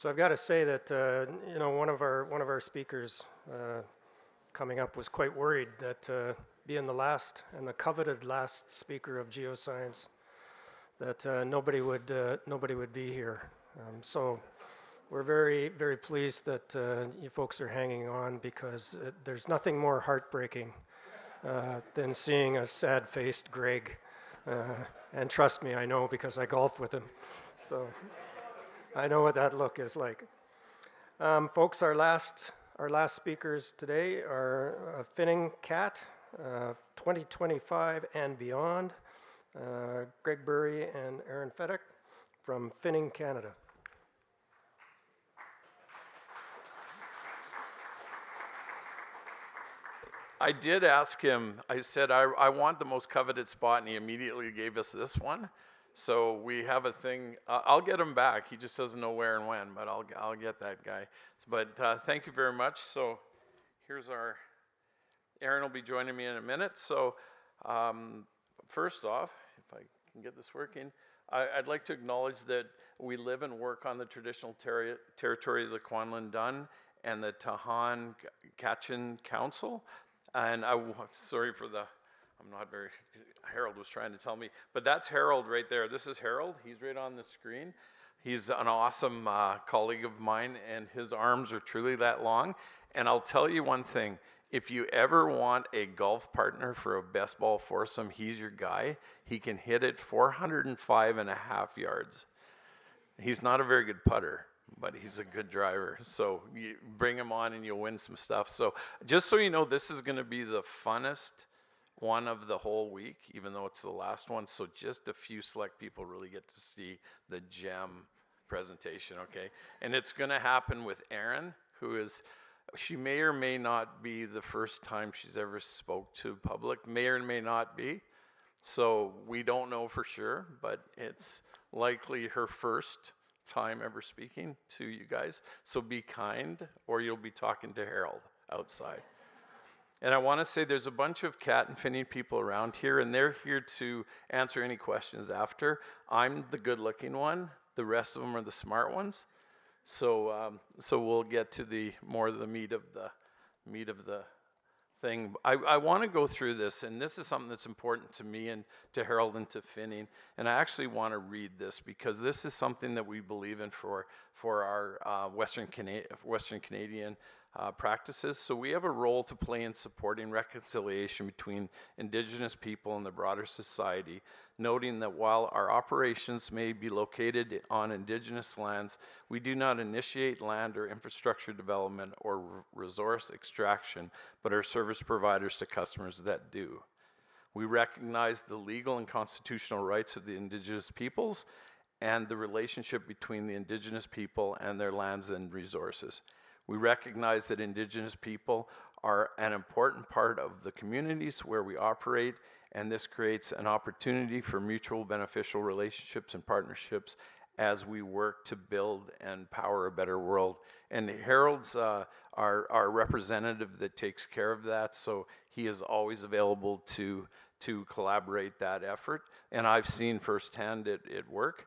So I've got to say that one of our speakers coming up was quite worried that being the last and the coveted last speaker of geoscience, that nobody would be here. So we're very pleased that you folks are hanging on, because there's nothing more heartbreaking than seeing a sad-faced Greg. And trust me, I know, because I golf with him. So I know what that look is like. Folks, our last speakers today are Finning Cat, 2025 and beyond, Greg Burry and Aaron Fedek from Finning Canada. I did ask him, I said, I want the most coveted spot, and he immediately gave us this one. So we have a thing. I'll get him back. He just doesn't know where and when, but I'll get that guy. But thank you very much. So here's Aaron will be joining me in a minute. So first off, if I can get this working, I'd like to acknowledge that we live and work on the traditional territory of the Kwanlin Dun and the Tahan Kachin Council. And sorry for I'm not very, Harold was trying to tell me, but that's Harold right there. This is Harold. He's right on the screen. He's an awesome colleague of mine, and his arms are truly that long. And I'll tell you one thing, if you ever want a golf partner for a best ball foursome, he's your guy. He can hit it 405.5 yards. He's not a very good putter, but he's a good driver. So you bring him on and you'll win some stuff. So just so you know, this is going to be the funnest one of the whole week, even though it's the last one. So just a few select people really get to see the gem presentation, okay? And it's going to happen with Erin, she may or may not be the first time she's ever spoke to public, may or may not be. So we don't know for sure, but it's likely her first time ever speaking to you guys. So be kind, or you'll be talking to Harold outside. And I want to say there's a bunch of Cat and Finning people around here, and they're here to answer any questions after. I'm the good-looking one. The rest of them are the smart ones. So we'll get to the meat of the thing. I want to go through this, and this is something that's important to me and to Harold and to Finning. And I actually want to read this, because this is something that we believe in for our Western Canadian practices. So we have a role to play in supporting reconciliation between Indigenous people and the broader society, noting that while our operations may be located on Indigenous lands, we do not initiate land or infrastructure development or resource extraction, but are service providers to customers that do. We recognize the legal and constitutional rights of the Indigenous peoples and the relationship between the Indigenous people and their lands and resources. We recognize that Indigenous people are an important part of the communities where we operate, and this creates an opportunity for mutual beneficial relationships and partnerships as we work to build and power a better world. And Harold's our representative that takes care of that, so he is always available to collaborate that effort, and I've seen firsthand it work.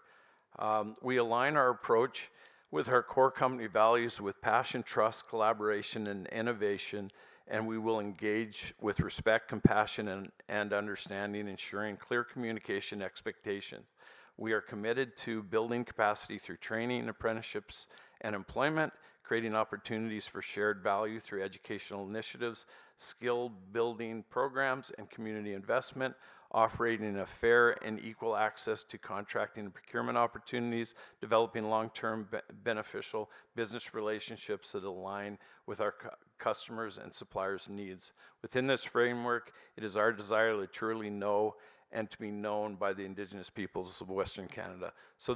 We align our approach with our core company values with passion, trust, collaboration, and innovation, and we will engage with respect, compassion, and understanding, ensuring clear communication expectations. We are committed to building capacity through training, apprenticeships, and employment, creating opportunities for shared value through educational initiatives, skill building programs, and community investment, operating a fair and equal access to contracting and procurement opportunities, developing long-term beneficial business relationships that align with our customers' and suppliers' needs. Within this framework, it is our desire to truly know and to be known by the Indigenous peoples of Western Canada. So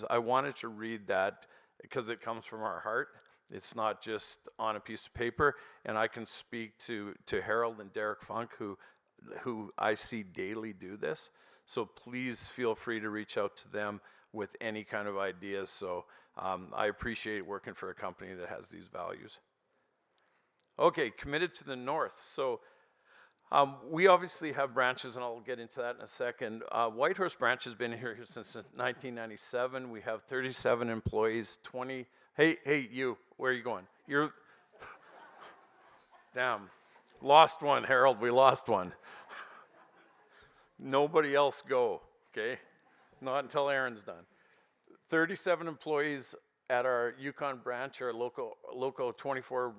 I wanted to read that because it comes from our heart. It's not just on a piece of paper, and I can speak to Harold and Derek Funk, who I see daily do this. So please feel free to reach out to them with any kind of ideas. So I appreciate working for a company that has these values. Okay, committed to the north. So we obviously have branches, and I'll get into that in a second. Whitehorse branch has been here since 1997. We have 37 employees, Hey, you, where are you going? You're, damn, lost one, Harold, we lost one. Nobody else go, okay? Not until Aaron's done. 37 employees at our Yukon branch are local 24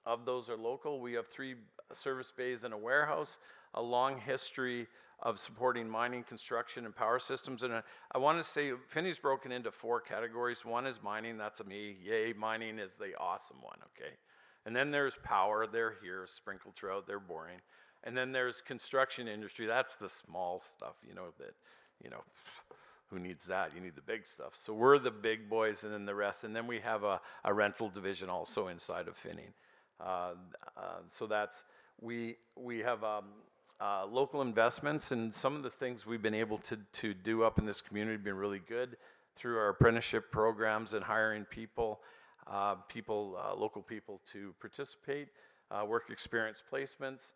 of those are local. We have 3 service bays and a warehouse, a long history of supporting mining, construction, and power systems. And I want to say Finney's broken into 4 categories. One is mining, that's me. Yay, mining is the awesome one, okay? And then there's power, they're here, sprinkled throughout, they're boring. And then there's construction industry, that's the small stuff, who needs that? You need the big stuff. So we're the big boys and then the rest. And then we have a rental division also inside of Finning. So that's, we have local investments, and some of the things we've been able to do up in this community have been really good through our apprenticeship programs and hiring people, local people to participate, work experience placements.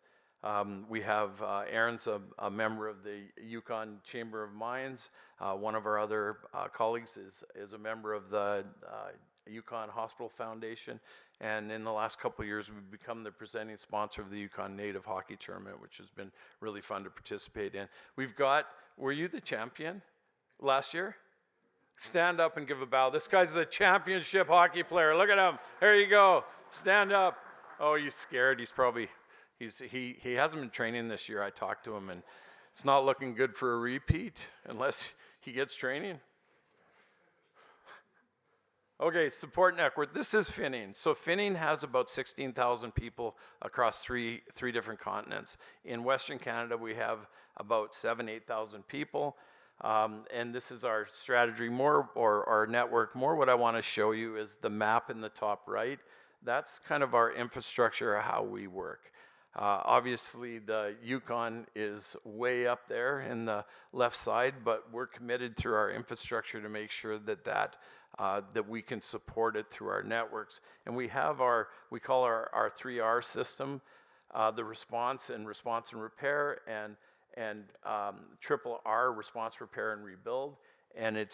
We have Aaron's a member of the Yukon Chamber of Mines. One of our other colleagues is a member of the Yukon Hospital Foundation. And in the last couple of years, we've become the presenting sponsor of the Yukon Native Hockey Tournament, which has been really fun to participate in. Were you the champion last year? Stand up and give a bow. This guy's a championship hockey player. Look at him. There you go. Stand up. Oh, he's scared. He hasn't been training this year. I talked to him, and it's not looking good for a repeat unless he gets training. Okay, support network. This is Finning. So Finning has about 16,000 people across three different continents. In Western Canada, we have about 8,000 people. And this is our strategy more, or our network more. What I want to show you is the map in the top right. That's kind of our infrastructure, how we work. Obviously, the Yukon is way up there in the left side, but we're committed through our infrastructure to make sure that we can support it through our networks. And we have we call our 3R system, the response and repair, and triple R, response, repair, and rebuild. And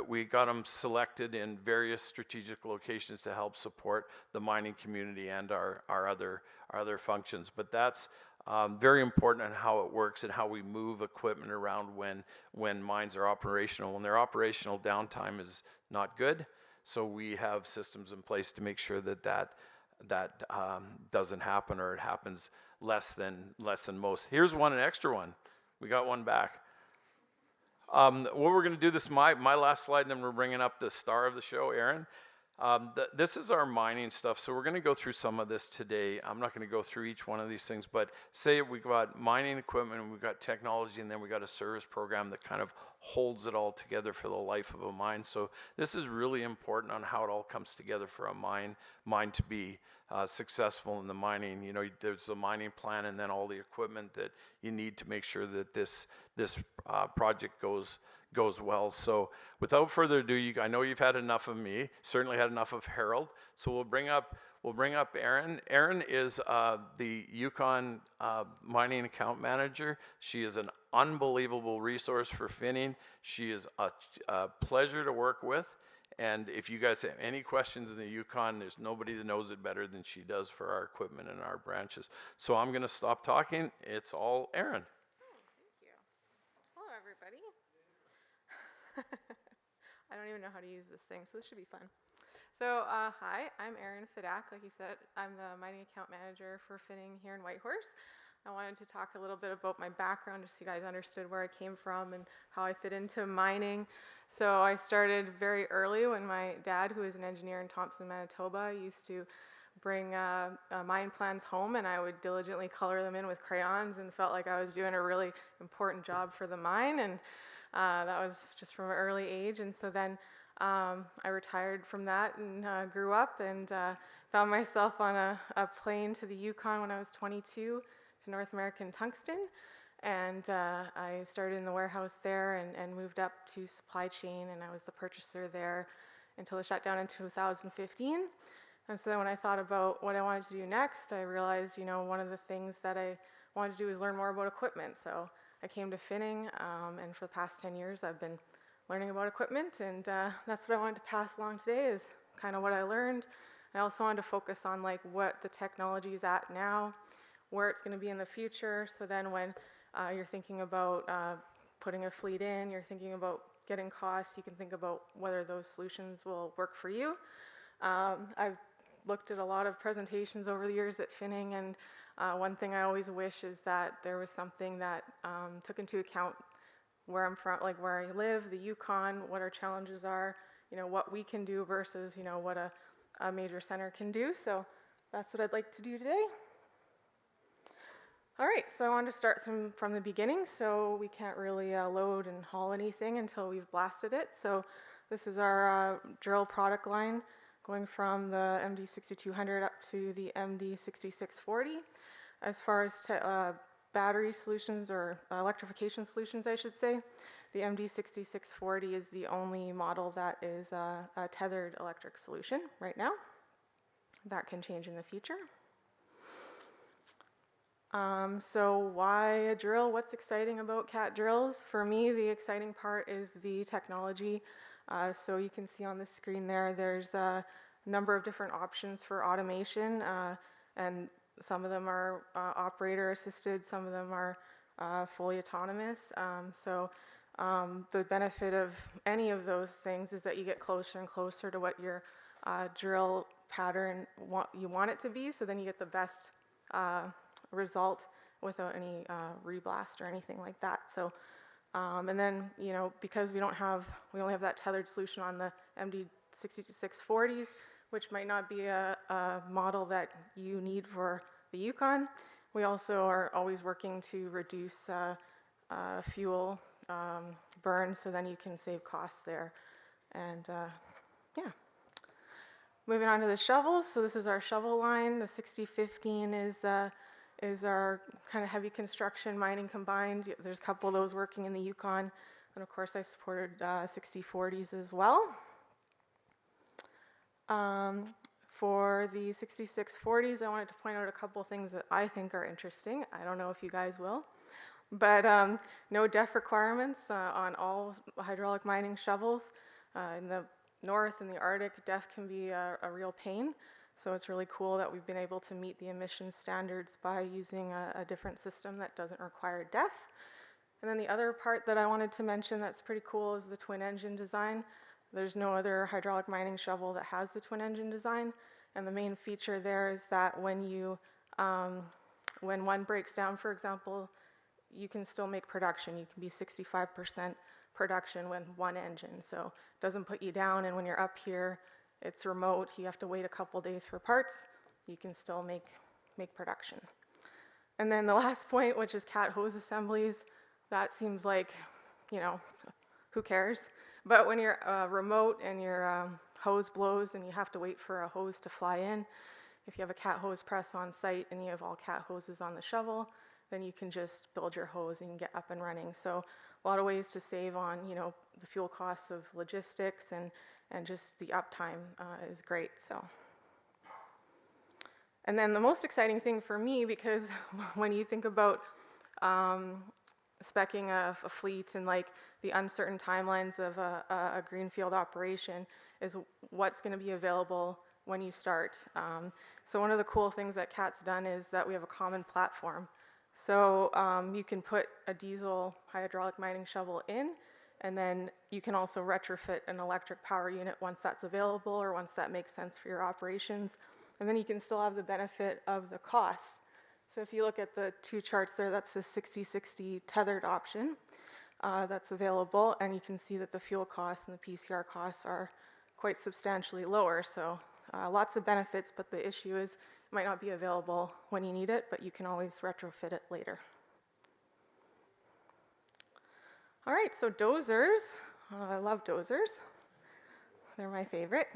we got them selected in various strategic locations to help support the mining community and our other functions. But that's very important on how it works and how we move equipment around when mines are operational. When they're operational, downtime is not good. So we have systems in place to make sure that doesn't happen, or it happens less than most. Here's an extra one. We got one back. What we're going to do, this is my last slide, and then we're bringing up the star of the show, Aaron. This is our mining stuff, so we're going to go through some of this today. I'm not going to go through each one of these things, but say we've got mining equipment, and we've got technology, and then we've got a service program that kind of holds it all together for the life of a mine. So this is really important on how it all comes together for a mine to be successful in the mining. You know, there's the mining plan, and then all the equipment that you need to make sure that this project goes well. So without further ado, I know you've had enough of me, certainly had enough of Harold. So we'll bring up Erin. Erin is the Yukon mining account manager. She is an unbelievable resource for Finning. She is a pleasure to work with. And if you guys have any questions in the Yukon, there's nobody that knows it better than she does for our equipment and our branches. So I'm going to stop talking. It's all Erin. Thank you. Hello, everybody. I don't even know how to use this thing, so this should be fun. So, hi, I'm Erin Fidak. Like you said, I'm the mining account manager for Finning here in Whitehorse. I wanted to talk a little bit about my background, just so you guys understood where I came from and how I fit into mining. So I started very early when my dad, who is an engineer in Thompson, Manitoba, used to bring mine plans home, and I would diligently color them in with crayons, and felt like I was doing a really important job for the mine. And that was just from an early age. And so then I retired from that and grew up, and found myself on a plane to the Yukon when I was 22 to North American Tungsten. And I started in the warehouse there and moved up to supply chain, and I was the purchaser there until it shut down in 2015. And so then when I thought about what I wanted to do next, I realized, one of the things that I wanted to do was learn more about equipment. So I came to Finning, and for the past 10 years, I've been learning about equipment, and that's what I wanted to pass along today, is kind of what I learned. I also wanted to focus on like what the technology is at now, where it's going to be in the future. So then when you're thinking about putting a fleet in, you're thinking about getting costs, you can think about whether those solutions will work for you. I've looked at a lot of presentations over the years at Finning, and one thing I always wish is that there was something that took into account where I'm from, like where I live, the Yukon, what our challenges are, what we can do versus, what a major center can do. So that's what I'd like to do today. All right, so I wanted to start from the beginning. So we can't really load and haul anything until we've blasted it. So this is our drill product line going from the MD6200 up to the MD6640. As far as battery solutions or electrification solutions, I should say, the MD6640 is the only model that is a tethered electric solution right now. That can change in the future. So why a drill? What's exciting about Cat drills? For me, the exciting part is the technology. So you can see on the screen there's a number of different options for automation, and some of them are operator assisted, some of them are fully autonomous. The benefit of any of those things is that you get closer and closer to what your drill pattern you want it to be, so then you get the best result without any reblast or anything like that. So, and then, because we only have that tethered solution on the MD6640s, which might not be a model that you need for the Yukon. We also are always working to reduce fuel burn, so then you can save costs there. And yeah. Moving on to the shovels. So this is our shovel line. The 6015 is our kind of heavy construction mining combined. There's a couple of those working in the Yukon. And of course I supported 6040s as well. For the 6640s, I wanted to point out a couple things that I think are interesting. I don't know if you guys will. But no DEF requirements on all hydraulic mining shovels. In the north, in the Arctic, DEF can be a real pain. So it's really cool that we've been able to meet the emission standards by using a different system that doesn't require DEF. And then the other part that I wanted to mention that's pretty cool is the twin engine design. There's no other hydraulic mining shovel that has the twin engine design. And the main feature there is that when one breaks down, for example, you can still make production. You can be 65% production when one engine. So it doesn't put you down, and when you're up here, it's remote. You have to wait a couple days for parts. You can still make production. And then the last point, which is Cat hose assemblies, that seems like, who cares? But when you're remote and your hose blows and you have to wait for a hose to fly in, if you have a Cat hose press on site and you have all Cat hoses on the shovel, then you can just build your hose and get up and running. So a lot of ways to save on, the fuel costs of logistics and just the uptime is great. So, and then the most exciting thing for me, because when you think about speccing a fleet and like the uncertain timelines of a greenfield operation, is what's going to be available when you start. So one of the cool things that Cat's done is that we have a common platform. So you can put a diesel hydraulic mining shovel in, and then you can also retrofit an electric power unit once that's available or once that makes sense for your operations. And then you can still have the benefit of the cost. So if you look at the two charts there, that's the 6060 tethered option that's available, and you can see that the fuel costs and the PCR costs are quite substantially lower. So lots of benefits, but the issue is it might not be available when you need it, but you can always retrofit it later. All right, so dozers. I love dozers. They're my favorite.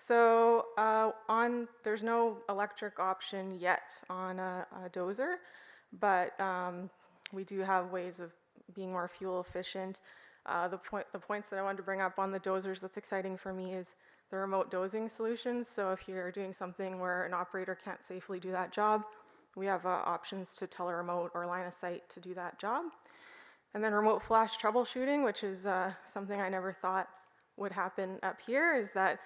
There's no electric option yet on a dozer, but we do have ways of being more fuel efficient. The points that I wanted to bring up on the dozers that's exciting for me is the remote dozing solutions. So if you're doing something where an operator can't safely do that job, we have options to teleremote or line of sight to do that job. And then remote flash troubleshooting, which is something I never thought would happen up here is that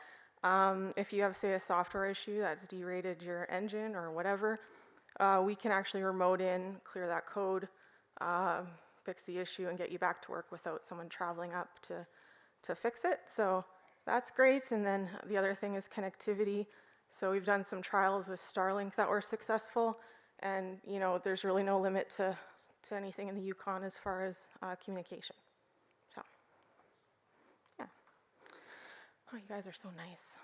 if you have, say, a software issue that's derated your engine or whatever, we can actually remote in, clear that code, fix the issue, and get you back to work without someone traveling up to fix it. So that's great. And then the other thing is connectivity. So we've done some trials with Starlink that were successful, and there's really no limit to anything in the Yukon as far as communication. So, yeah. Oh, you guys are so nice.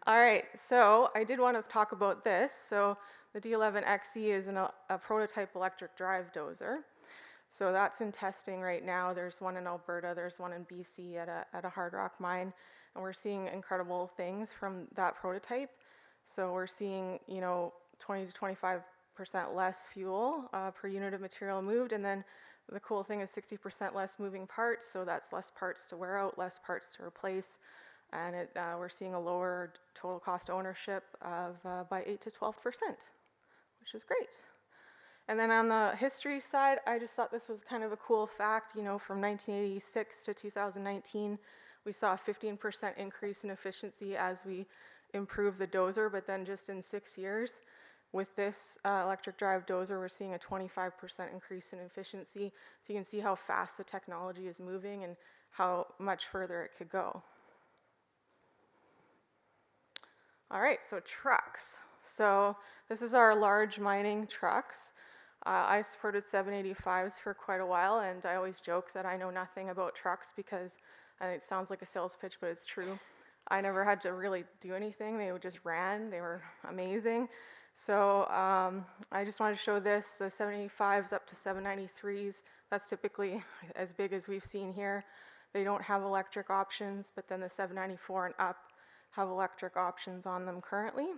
All right, so I did want to talk about this. So the D11XE is a prototype electric drive dozer. So that's in testing right now. There's one in Alberta, there's one in BC at a hard rock mine, and we're seeing incredible things from that prototype. So we're seeing 20 to 25% less fuel per unit of material moved, and then the cool thing is 60% less moving parts, so that's less parts to wear out, less parts to replace, and we're seeing a lower total cost ownership of by 8 to 12%, which is great. And then on the history side, I just thought this was kind of a cool fact. From 1986 to 2019, we saw a 15% increase in efficiency as we improved the dozer, but then just in 6 years, with this electric drive dozer, we're seeing a 25% increase in efficiency. So you can see how fast the technology is moving and how much further it could go. All right, so trucks. So this is our large mining trucks. I supported 785s for quite a while, and I always joke that I know nothing about trucks because it sounds like a sales pitch, but it's true. I never had to really do anything. They just ran. They were amazing. So I just wanted to show this, the 785s up to 793s. That's typically as big as we've seen here. They don't have electric options, but then the 794 and up have electric options on them currently.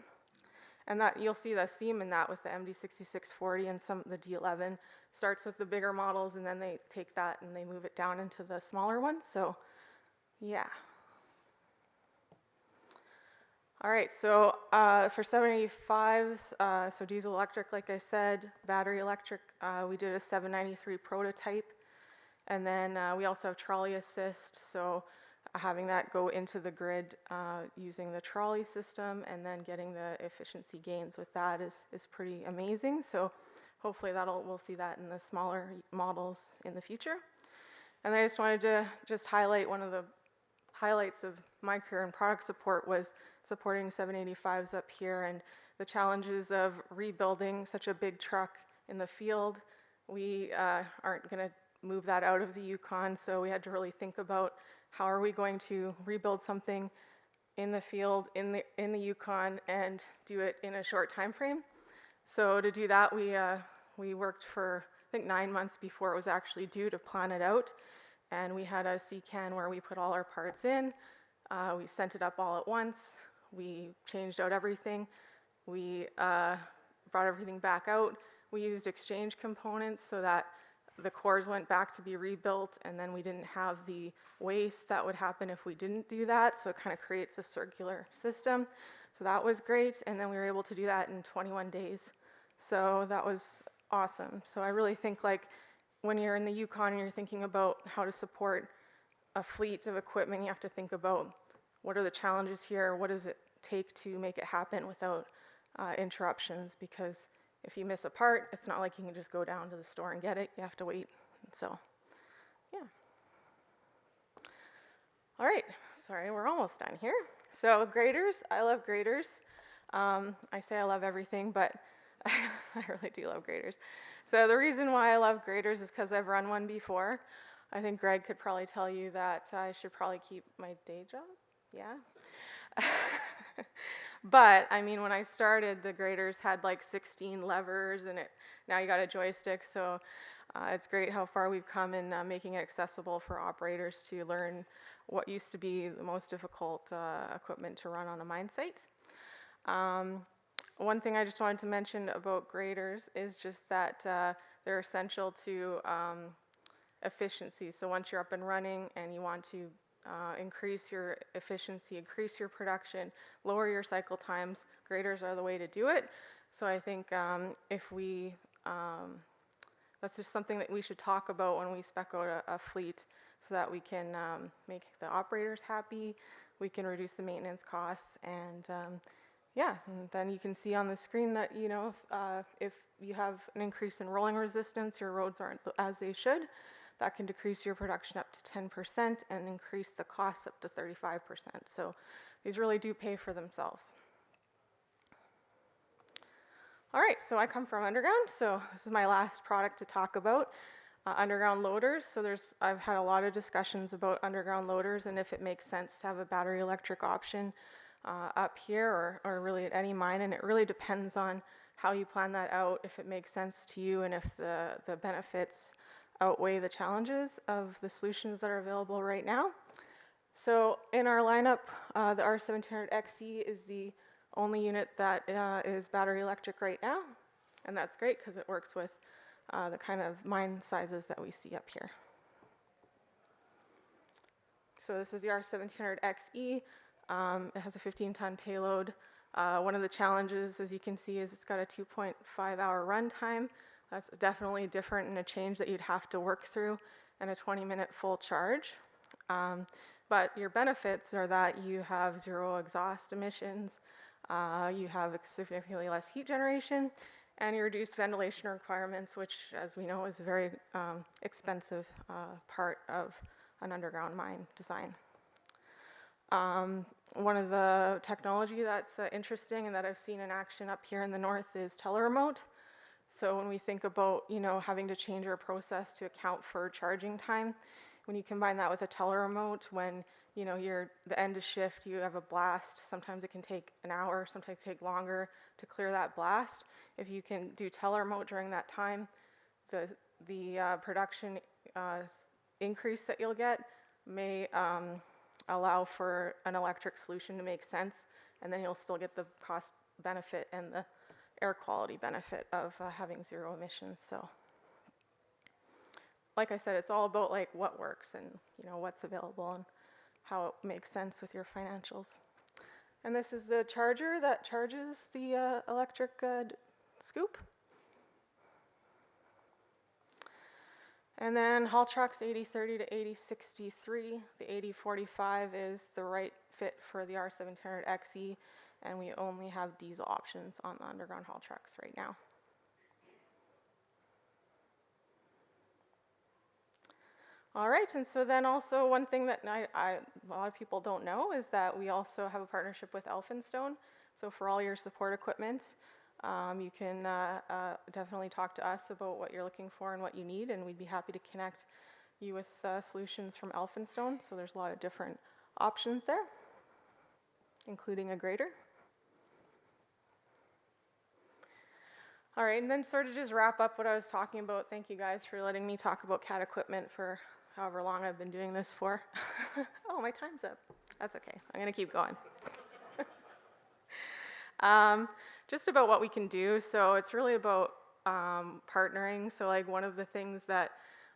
And that you'll see the theme in that with the MD6640 and some of the D11. Starts with the bigger models, and then they take that and they move it down into the smaller ones. So yeah. All right, so for 785s, so diesel electric, like I said, battery electric, we did a 793 prototype. And then we also have trolley assist, so having that go into the grid using the trolley system and then getting the efficiency gains with that is pretty amazing. So hopefully we'll see that in the smaller models in the future. And I just wanted to highlight one of the highlights of my career in product support was supporting 785s up here and the challenges of rebuilding such a big truck in the field. We aren't going to move that out of the Yukon, so we had to really think about how are we going to rebuild something in the field, in the Yukon, and do it in a short time frame. So to do that, we worked for, I think, 9 months before it was actually due to plan it out. And we had a CCAN where we put all our parts in. We sent it up all at once. We changed out everything. We brought everything back out. We used exchange components so that the cores went back to be rebuilt, and then we didn't have the waste that would happen if we didn't do that. So it kind of creates a circular system. So that was great, and then we were able to do that in 21 days. So that was awesome. So I really think, like, when you're in the Yukon and you're thinking about how to support a fleet of equipment, you have to think about what are the challenges here, what does it take to make it happen without interruptions, because if you miss a part, it's not like you can just go down to the store and get it. You have to wait. So, yeah. All right. Sorry, we're almost done here. So graders, I love graders. I say I love everything, but I really do love graders. So the reason why I love graders is because I've run one before. I think Greg could probably tell you that I should probably keep my day job. Yeah. But I mean, when I started, the graders had like 16 levers, and now you got a joystick. So it's great how far we've come in making it accessible for operators to learn what used to be the most difficult equipment to run on a mine site. One thing I just wanted to mention about graders is just that they're essential to efficiency. So once you're up and running and you want to increase your efficiency, increase your production, lower your cycle times, graders are the way to do it. So I think if we that's just something that we should talk about when we spec out a fleet, so that we can make the operators happy, we can reduce the maintenance costs, and yeah, and then you can see on the screen that, you know, if you have an increase in rolling resistance, your roads aren't as they should, that can decrease your production up to 10% and increase the costs up to 35%. So these really do pay for themselves. All right, so I come from underground, so this is my last product to talk about, underground loaders. So I've had a lot of discussions about underground loaders and if it makes sense to have a battery electric option up here or really at any mine, and it really depends on how you plan that out, if it makes sense to you, and if the benefits outweigh the challenges of the solutions that are available right now. So in our lineup, the R1700XE is the only unit that is battery electric right now, and that's great because it works with the kind of mine sizes that we see up here. So this is the R1700XE. It has a 15-ton payload. One of the challenges, as you can see, is it's got a 2.5-hour runtime. That's definitely different and a change that you'd have to work through, and a 20-minute full charge. But your benefits are that you have 0 exhaust emissions, you have significantly less heat generation, and you reduce ventilation requirements, which, as we know, is a very expensive part of an underground mine design. One of the technology that's interesting and that I've seen in action up here in the north is teleremote. So when we think about, you know, having to change our process to account for charging time, when you combine that with a teleremote, when, you know, the end of shift, you have a blast, sometimes it can take an hour, sometimes take longer to clear that blast. If you can do teleremote during that time, the production increase that you'll get may allow for an electric solution to make sense, and then you'll still get the cost benefit and the air quality benefit of having 0 emissions. So like I said, it's all about like what works and, you know, what's available and how it makes sense with your financials. And this is the charger that charges the electric scoop. And then haul trucks 8030 to 8063. The 8045 is the right fit for the R1700XE, and we only have diesel options on the underground haul trucks right now. All right, and so then also one thing that a lot of people don't know is that we also have a partnership with Elphinstone. So for all your support equipment, you can definitely talk to us about what you're looking for and what you need, and we'd be happy to connect you with solutions from Elphinstone. So there's a lot of different options there, including a grader. All right, and then sort of just wrap up what I was talking about. Thank you guys for letting me talk about CAT equipment for however long I've been doing this for. Oh, my time's up. That's okay. I'm going to keep going. Just about what we can do. So it's really about partnering. So like one of the things that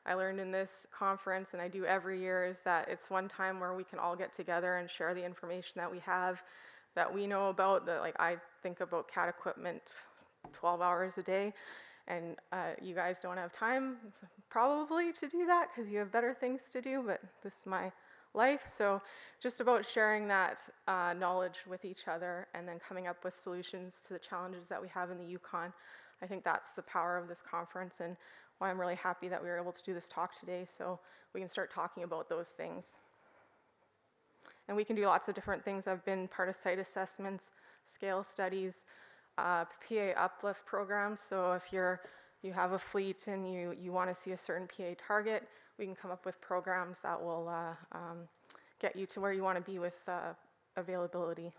I learned in this conference, and I do every year, is that it's one time where we can all get together and share the information that we have, that we know about. That, like, I think about CAT equipment 12 hours a day, and you guys don't have time probably to do that because you have better things to do, but this is my life. So just about sharing that knowledge with each other and then coming up with solutions to the challenges that we have in the Yukon. I think that's the power of this conference and why I'm really happy that we were able to do this talk today, so we can start talking about those things. And we can do lots of different things. I've been part of site assessments, scale studies, PA uplift programs. So if you have a fleet and you want to see a certain PA target, we can come up with programs that will get you to where you want to be with availability.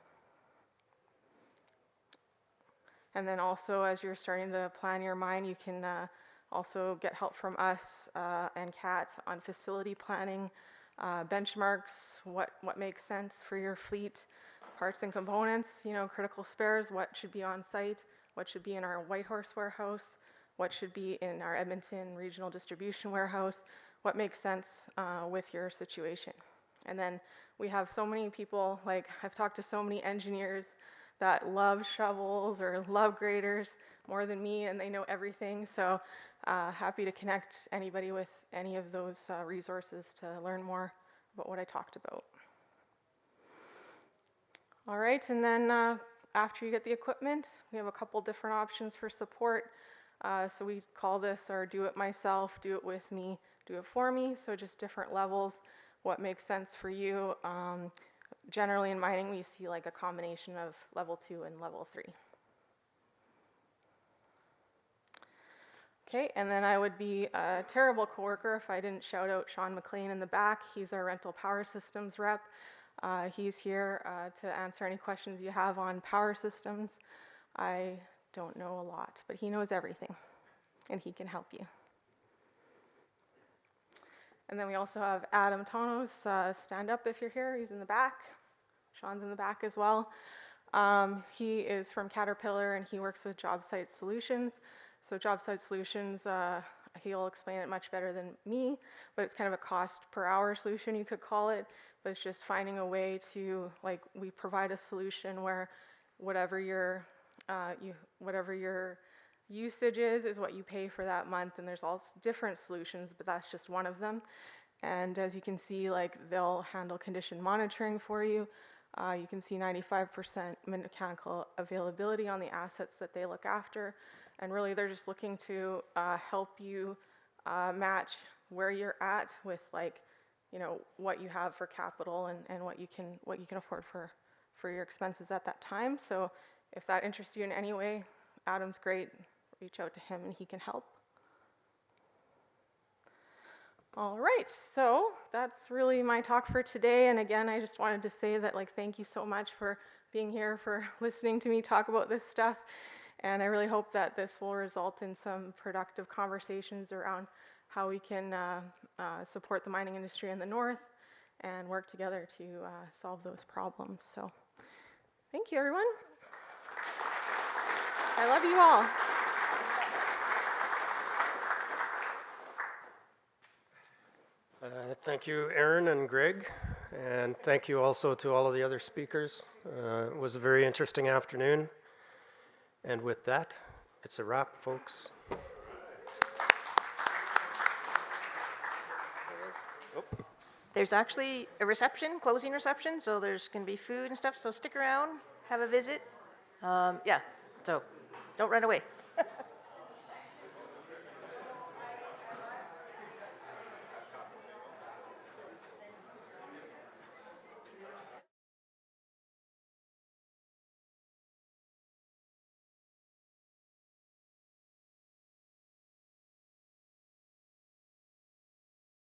And then also, as you're starting to plan your mine, you can also get help from us and CAT on facility planning, benchmarks, what makes sense for your fleet, parts and components, you know, critical spares, what should be on site, what should be in our Whitehorse warehouse, what should be in our Edmonton regional distribution warehouse, what makes sense with your situation. And then we have so many people, like I've talked to so many engineers that love shovels or love graders, more than me, and they know everything. So happy to connect anybody with any of those resources to learn more about what I talked about. All right, and then after you get the equipment, we have a couple different options for support. So we call this our do it myself, do it with me, do it for me. So just different levels, what makes sense for you. Generally in mining, we see like a combination of level 2 and level 3. Okay, and then I would be a terrible coworker if I didn't shout out Sean McLean in the back. He's our rental power systems rep. He's here to answer any questions you have on power systems. I don't know a lot, but he knows everything, and he can help you. And then we also have Adam Tonos. Stand up if you're here. He's in the back. Sean's in the back as well. He is from Caterpillar, and he works with Job Site Solutions. So Job Site Solutions, he'll explain it much better than me, but it's kind of a cost per hour solution, you could call it. But it's just finding a way to, like, we provide a solution where whatever your usage is what you pay for that month, and there's all different solutions, but that's just one of them. And as you can see, like, they'll handle condition monitoring for you. You can see 95% mechanical availability on the assets that they look after, and really they're just looking to help you match where you're at with, like, you know, what you have for capital and what you can afford for your expenses at that time. So if that interests you in any way, Adam's great. Reach out to him and he can help. All right, so that's really my talk for today. And again, I just wanted to say that, like, thank you so much for being here, for listening to me talk about this stuff. And I really hope that this will result in some productive conversations around how we can support the mining industry in the north and work together to solve those problems. So thank you, everyone. I love you all. Thank you, Aaron and Greg, and thank you also to all of the other speakers. It was a very interesting afternoon, and with that, it's a wrap, folks. There's actually a reception, closing reception, so there's going to be food and stuff, so stick around, have a visit. Yeah, so don't run away.